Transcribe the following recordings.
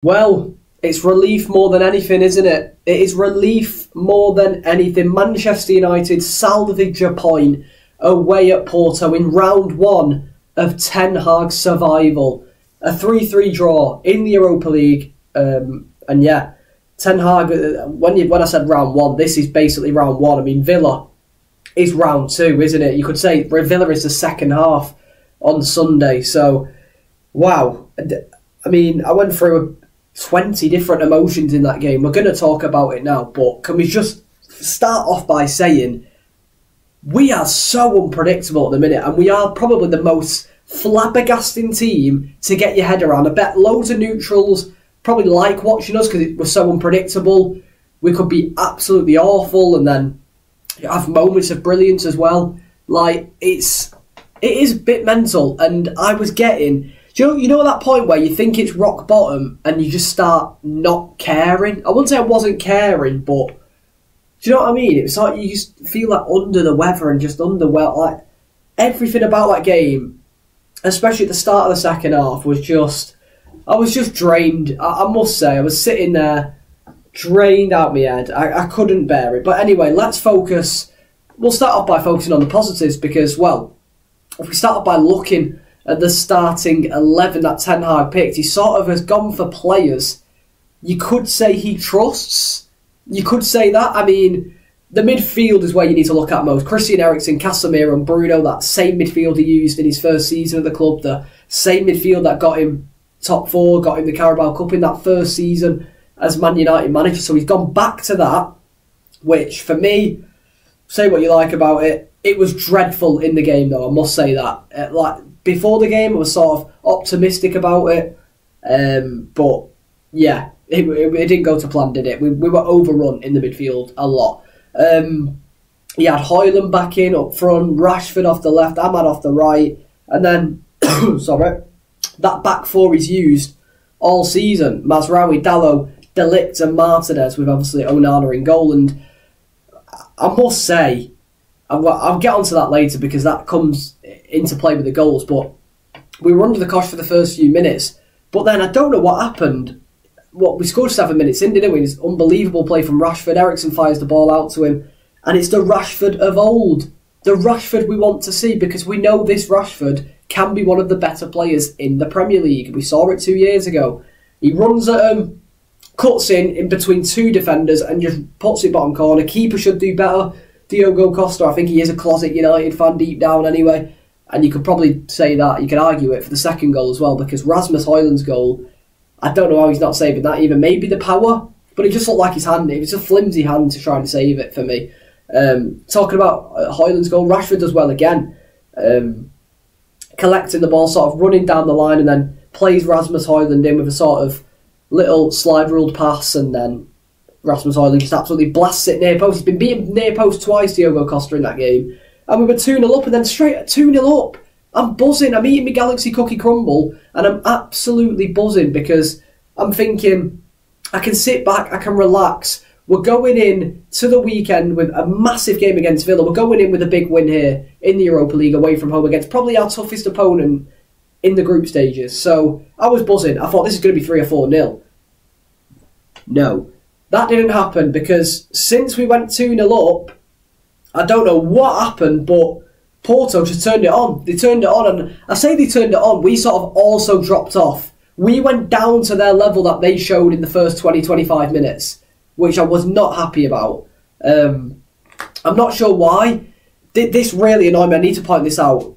Well, it's relief more than anything, isn't it? It is relief more than anything. Manchester United salvage a point away at Porto in round one of Ten Hag's survival. A 3-3 draw in the Europa League. And yeah, Ten Hag, when I said round one, this is basically round one. I mean, Villa is round two, isn't it? You could say Villa is the second half on Sunday. So, wow. I mean, I went through 20 different emotions in that game. We're going to talk about it now, but can we just start off by saying we are so unpredictable at the minute, and we are probably the most flabbergasting team to get your head around. I bet loads of neutrals probably like watching us because we're so unpredictable. We could be absolutely awful and then have moments of brilliance as well. Like, it is a bit mental, and I was getting... You know that point where you think it's rock bottom and you just start not caring? I wouldn't say I wasn't caring, but do you know what I mean? It's like you just feel like under the weather and just underwhelmed. Like, everything about that game, especially at the start of the second half, was just... I was just drained. I must say, I was sitting there drained out my head. I couldn't bear it. But anyway, let's focus. We'll start off by focusing on the positives because, well, if we start off by looking at the starting 11 that Ten Hag picked, he sort of has gone for players you could say he trusts. You could say that. I mean, the midfield is where you need to look at most. Christian Eriksen, Casemiro and Bruno, that same midfield he used in his first season of the club, the same midfield that got him top four, got him the Carabao Cup in that first season as Man United manager. So he's gone back to that, which for me, say what you like about it, it was dreadful in the game though, I must say that. Like, before the game, I was sort of optimistic about it, but yeah, it didn't go to plan, did it? We were overrun in the midfield a lot. He had Højlund back in up front, Rashford off the left, Ahmad off the right, and then, sorry, that back four he's used all season. Mazraoui, Dalot, De Ligt and Martinez, with obviously Onana in goal. And I must say, I'll get onto that later because that comes into play with the goals, but we were under the cosh for the first few minutes. But then I don't know what happened. We scored 7 minutes in, didn't we? It's unbelievable play from Rashford. Eriksen fires the ball out to him, and it's the Rashford of old. The Rashford we want to see, because we know this Rashford can be one of the better players in the Premier League. We saw it 2 years ago. He runs at him, cuts in between two defenders and just puts it bottom corner. Keeper should do better. Diogo Costa, I think he is a closet United fan deep down anyway. And you could probably say that, you could argue it for the second goal as well, because Rasmus Højlund's goal, I don't know how he's not saving that either. Maybe the power, but it just looked like his hand. It was a flimsy hand to try and save it for me. Talking about Højlund's goal, Rashford does well again. Collecting the ball, sort of running down the line, and then plays Rasmus Højlund in with a sort of little slide ruled pass, and then Rasmus Højlund just absolutely blasts it near post. He's been beaten near post twice, Diogo Costa, in that game. And we were 2-0 up, and then straight at 2-0 up, I'm buzzing. I'm eating my Galaxy Cookie Crumble, and I'm absolutely buzzing because I'm thinking I can sit back, I can relax. We're going in to the weekend with a massive game against Villa. We're going in with a big win here in the Europa League away from home against probably our toughest opponent in the group stages. So I was buzzing. I thought this is going to be 3 or 4-0. No, that didn't happen because since we went 2-0 up, I don't know what happened, but Porto just turned it on. They turned it on, and I say they turned it on, we sort of also dropped off. We went down to their level that they showed in the first 20-25 minutes, which I was not happy about. I'm not sure why. This really annoyed me. I need to point this out.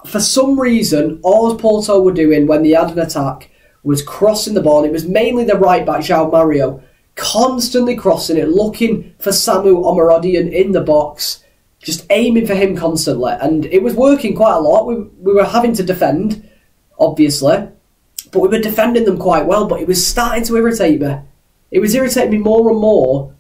For some reason, all Porto were doing when they had an attack was crossing the ball. It was mainly the right back, João Mario, constantly crossing it, looking for Samu Omarodian in the box, just aiming for him constantly. And it was working quite a lot. We were having to defend, obviously, but we were defending them quite well, but it was starting to irritate me. It was irritating me more and more,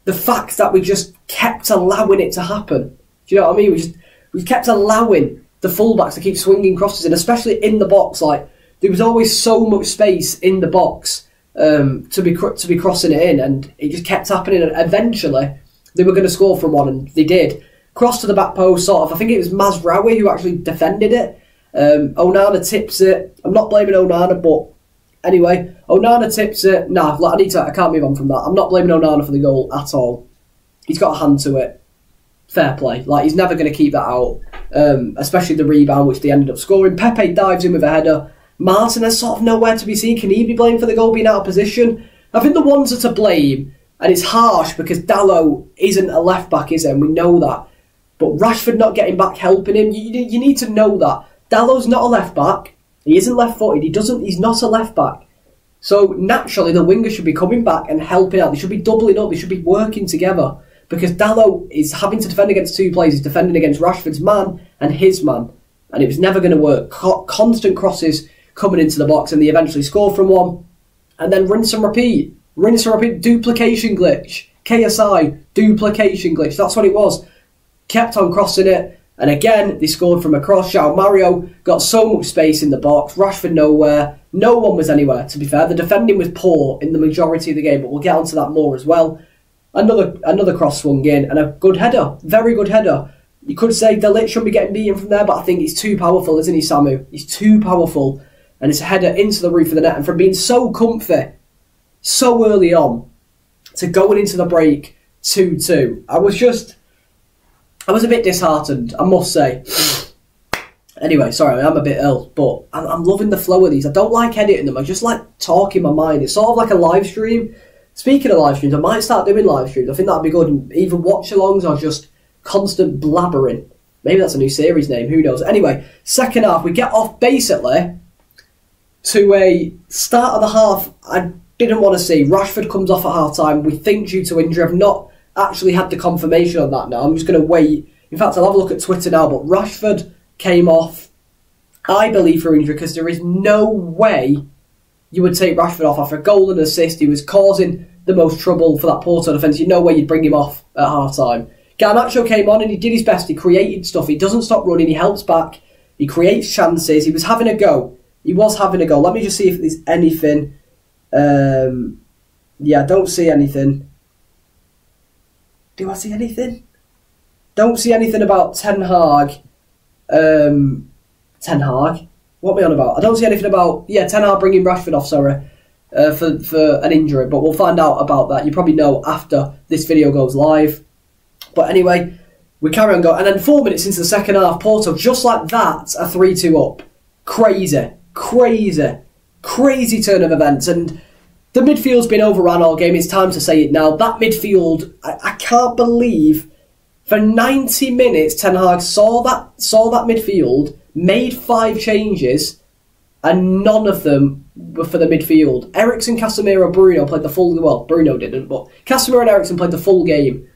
the fact that we just kept allowing it to happen. Do you know what I mean? We kept allowing the fullbacks to keep swinging crosses in, especially in the box. Like, there was always so much space in the box to be crossing it in, and it just kept happening. And eventually, they were going to score from one, and they did. Cross to the back post, sort of. I think it was Mazraoui who actually defended it, Onana tips it. I'm not blaming Onana, but anyway, Onana tips it. Nah, I can't move on from that. I'm not blaming Onana for the goal at all. He's got a hand to it. Fair play. Like, he's never going to keep that out, especially the rebound, which they ended up scoring. Pepe dives in with a header. Martinez sort of nowhere to be seen. Can he be blamed for the goal being out of position? I think the ones that are to blame, and it's harsh because Dalot isn't a left-back, is he? And we know that. But Rashford not getting back helping him, you need to know that. Dalot's not a left-back. He isn't left-footed. He's not a left-back. So naturally, the wingers should be coming back and helping out. They should be doubling up. They should be working together. Because Dalot is having to defend against two players. He's defending against Rashford's man and his man. And it was never going to work. Constant crosses coming into the box, and they eventually score from one. And then rinse and repeat. Rinse and repeat. Duplication glitch. KSI. Duplication glitch. That's what it was. Kept on crossing it. And again, they scored from a cross. João Mario got so much space in the box. Rashford nowhere. No one was anywhere, to be fair. The defending was poor in the majority of the game, but we'll get onto that more as well. Another cross swung in, and a good header. Very good header. You could say De Ligt shouldn't be getting beaten from there, but I think he's too powerful, isn't he, Samu? He's too powerful. And it's a header into the roof of the net. And from being so comfy, so early on, to going into the break 2-2, I was a bit disheartened, I must say. Anyway, sorry, I'm a bit ill, but I'm loving the flow of these. I don't like editing them, I just like talking my mind. It's sort of like a live stream. Speaking of live streams, I might start doing live streams. I think that'd be good. Either watch-alongs or just constant blabbering. Maybe that's a new series name, who knows. Anyway, second half, we get off basically to a start of the half I didn't want to see. Rashford comes off at half-time, we think due to injury. I've not actually had the confirmation on that now. I'm just going to wait. In fact, I'll have a look at Twitter now, but Rashford came off, I believe, for injury, because there is no way you would take Rashford off after a goal and assist. He was causing the most trouble for that Porto defence. You know where you'd bring him off at half-time. Garnacho came on and he did his best. He created stuff. He doesn't stop running. He helps back. He creates chances. He was having a go. Let me just see if there's anything. Yeah, I don't see anything. Do I see anything? Don't see anything about Ten Hag. Ten Hag? What am I on about? I don't see anything about... Yeah, Ten Hag bringing Rashford off, sorry, for an injury. But we'll find out about that. You probably know after this video goes live. But anyway, we carry on going. And then 4 minutes into the second half, Porto, just like that, are 3-2 up. Crazy turn of events. And the midfield's been overrun all game. It's time to say it now. That midfield, I can't believe for 90 minutes Ten Hag saw that midfield, made 5 changes, and none of them were for the midfield. Eriksen, Casemiro, Bruno played the full... Well, Bruno didn't, but Casemiro and Eriksen played the full game.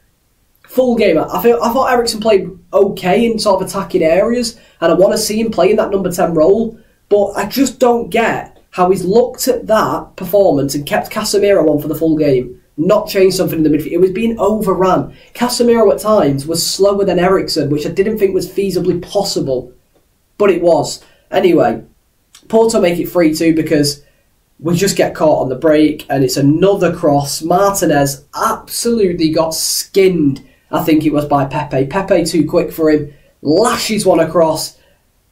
I thought Eriksen played okay in sort of attacking areas, and I want to see him play in that number 10 role, but I just don't get how he's looked at that performance and kept Casemiro on for the full game, not changed something in the midfield. It was being overrun. Casemiro at times was slower than Eriksen, which I didn't think was feasibly possible, but it was. Anyway, Porto make it 3-2 because we just get caught on the break, and it's another cross. Martinez absolutely got skinned, I think it was, by Pepe. Pepe too quick for him, lashes one across.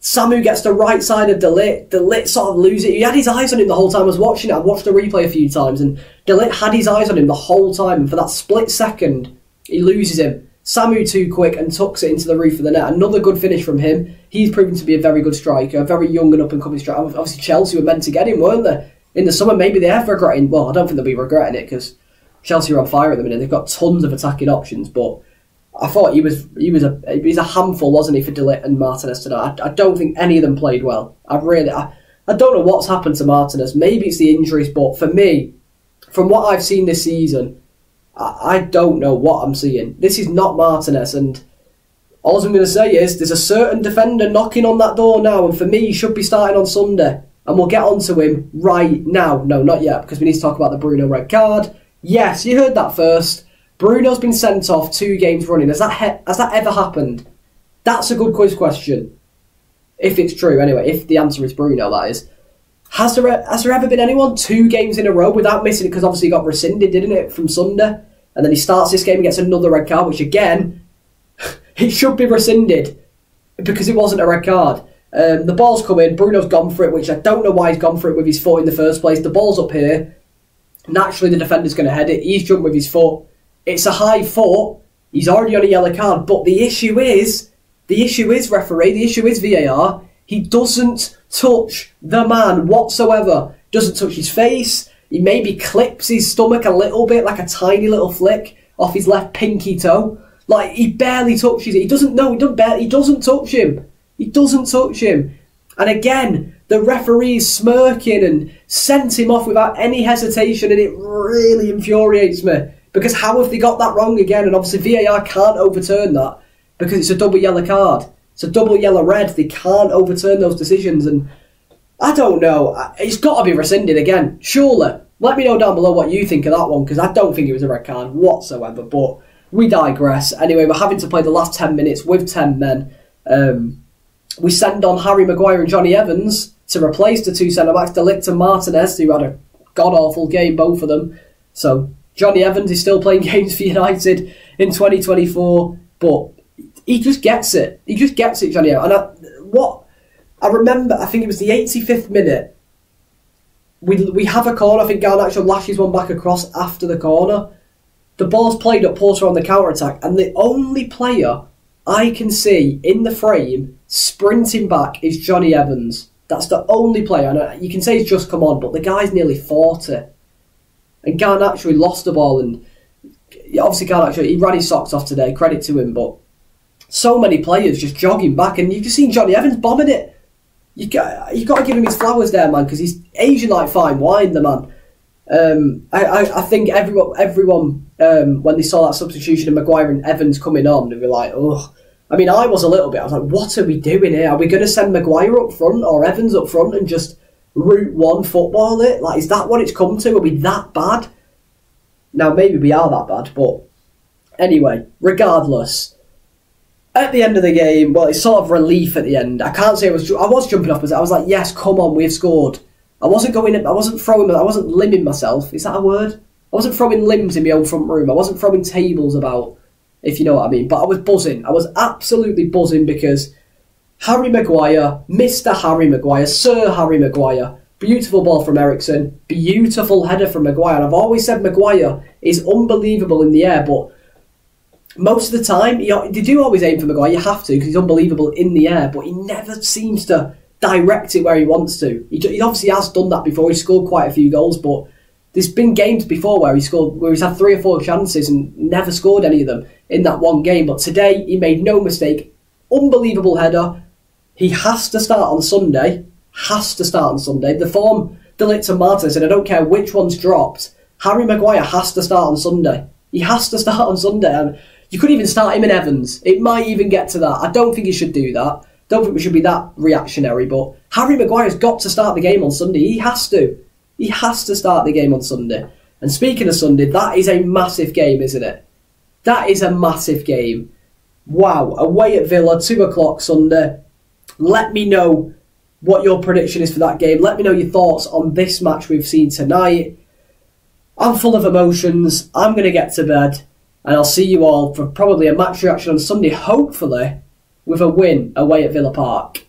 Samu gets the right side of De Ligt. De Ligt sort of loses it. He had his eyes on him the whole time I was watching it. I watched the replay a few times, and De Ligt had his eyes on him the whole time, and for that split second, he loses him. Samu too quick and tucks it into the roof of the net. Another good finish from him. He's proven to be a very good striker, a very young and up-and-coming striker. Obviously, Chelsea were meant to get him, weren't they? In the summer, maybe they have regretting... Well, I don't think they'll be regretting it, because Chelsea are on fire at the minute. They've got tons of attacking options, but I thought he was a handful, wasn't he, for De Ligt and Martinez tonight. I don't think any of them played well. I don't know what's happened to Martinez. Maybe it's the injuries, but for me, from what I've seen this season, I don't know what I'm seeing. This is not Martinez, and all I'm going to say is there's a certain defender knocking on that door now, and for me, he should be starting on Sunday. And we'll get onto him right now. No, not yet, because we need to talk about the Bruno red card. Yes, you heard that first. Bruno's been sent off 2 games running. Has that ever happened? That's a good quiz question. If it's true, anyway. If the answer is Bruno, that is. Has there ever been anyone 2 games in a row without missing it? Because obviously he got rescinded, didn't it, from Sunday? And then he starts this game and gets another red card, which again, it should be rescinded because it wasn't a red card. The ball's come in, Bruno's gone for it, which I don't know why he's gone for it with his foot in the first place. The ball's up here. Naturally, the defender's going to head it. He's jumped with his foot. It's a high foot. He's already on a yellow card. But the issue is, referee, the issue is VAR. He doesn't touch the man whatsoever. Doesn't touch his face. He maybe clips his stomach a little bit, like a tiny little flick off his left pinky toe. Like, he barely touches it. He doesn't touch him. He doesn't touch him. And again, the referee's smirking and sent him off without any hesitation, and it really infuriates me. Because how have they got that wrong again? And obviously VAR can't overturn that because it's a double yellow card. It's a double yellow red. They can't overturn those decisions. And I don't know. It's got to be rescinded again. Surely. Let me know down below what you think of that one, because I don't think it was a red card whatsoever. But we digress. Anyway, we're having to play the last 10 minutes with 10 men. We send on Harry Maguire and Johnny Evans to replace the two centre-backs, De Ligt and Martinez, who had a god-awful game, both of them. So Johnny Evans is still playing games for United in 2024, but he just gets it. He just gets it, Johnny Evans. And I remember, I think it was the 85th minute, we have a corner. I think Garnacho lashes one back across after the corner. The ball's played up, Porto on the counter-attack, and the only player I can see in the frame sprinting back is Johnny Evans. That's the only player. And you can say he's just come on, but the guy's nearly 40. And Garnacho lost the ball, and obviously Garnacho, he ran his socks off today, credit to him, but so many players just jogging back, and you've just seen Johnny Evans bombing it. You've got to give him his flowers there, man, because he's Asian like fine wine, the man. I think everyone when they saw that substitution of Maguire and Evans coming on, they were like, oh. I mean, I was a little bit. I was like, what are we doing here? Are we going to send Maguire up front or Evans up front and just Route 1 football it? Like, is that what it's come to? Are we that bad? Now, maybe we are that bad, but anyway, regardless, at the end of the game, well, it's sort of relief at the end. I can't say I was jumping off, but I was like, yes, come on, we've scored. I wasn't limbing myself. Is that a word? I wasn't throwing limbs in my own front room. I wasn't throwing tables about, if you know what I mean. But I was buzzing. I was absolutely buzzing because Harry Maguire, Mr. Harry Maguire, Sir Harry Maguire, beautiful ball from Eriksen, beautiful header from Maguire. And I've always said Maguire is unbelievable in the air, but most of the time, they do always aim for Maguire. You have to, because he's unbelievable in the air, but he never seems to direct it where he wants to. He obviously has done that before. He's scored quite a few goals, but there's been games before where he's had 3 or 4 chances and never scored any of them in that one game. But today, he made no mistake. Unbelievable header. He has to start on Sunday. The form De Ligt and Martinez, and I don't care which one's dropped, Harry Maguire has to start on Sunday. He has to start on Sunday. And you could even start him in Evans. It might even get to that. I don't think he should do that. Don't think we should be that reactionary, but Harry Maguire's got to start the game on Sunday. He has to. He has to start the game on Sunday. And speaking of Sunday, that is a massive game, isn't it? That is a massive game. Wow. Away at Villa, 2 o'clock Sunday. Let me know what your prediction is for that game. Let me know your thoughts on this match we've seen tonight. I'm full of emotions. I'm going to get to bed. And I'll see you all for probably a match reaction on Sunday, hopefully with a win away at Villa Park.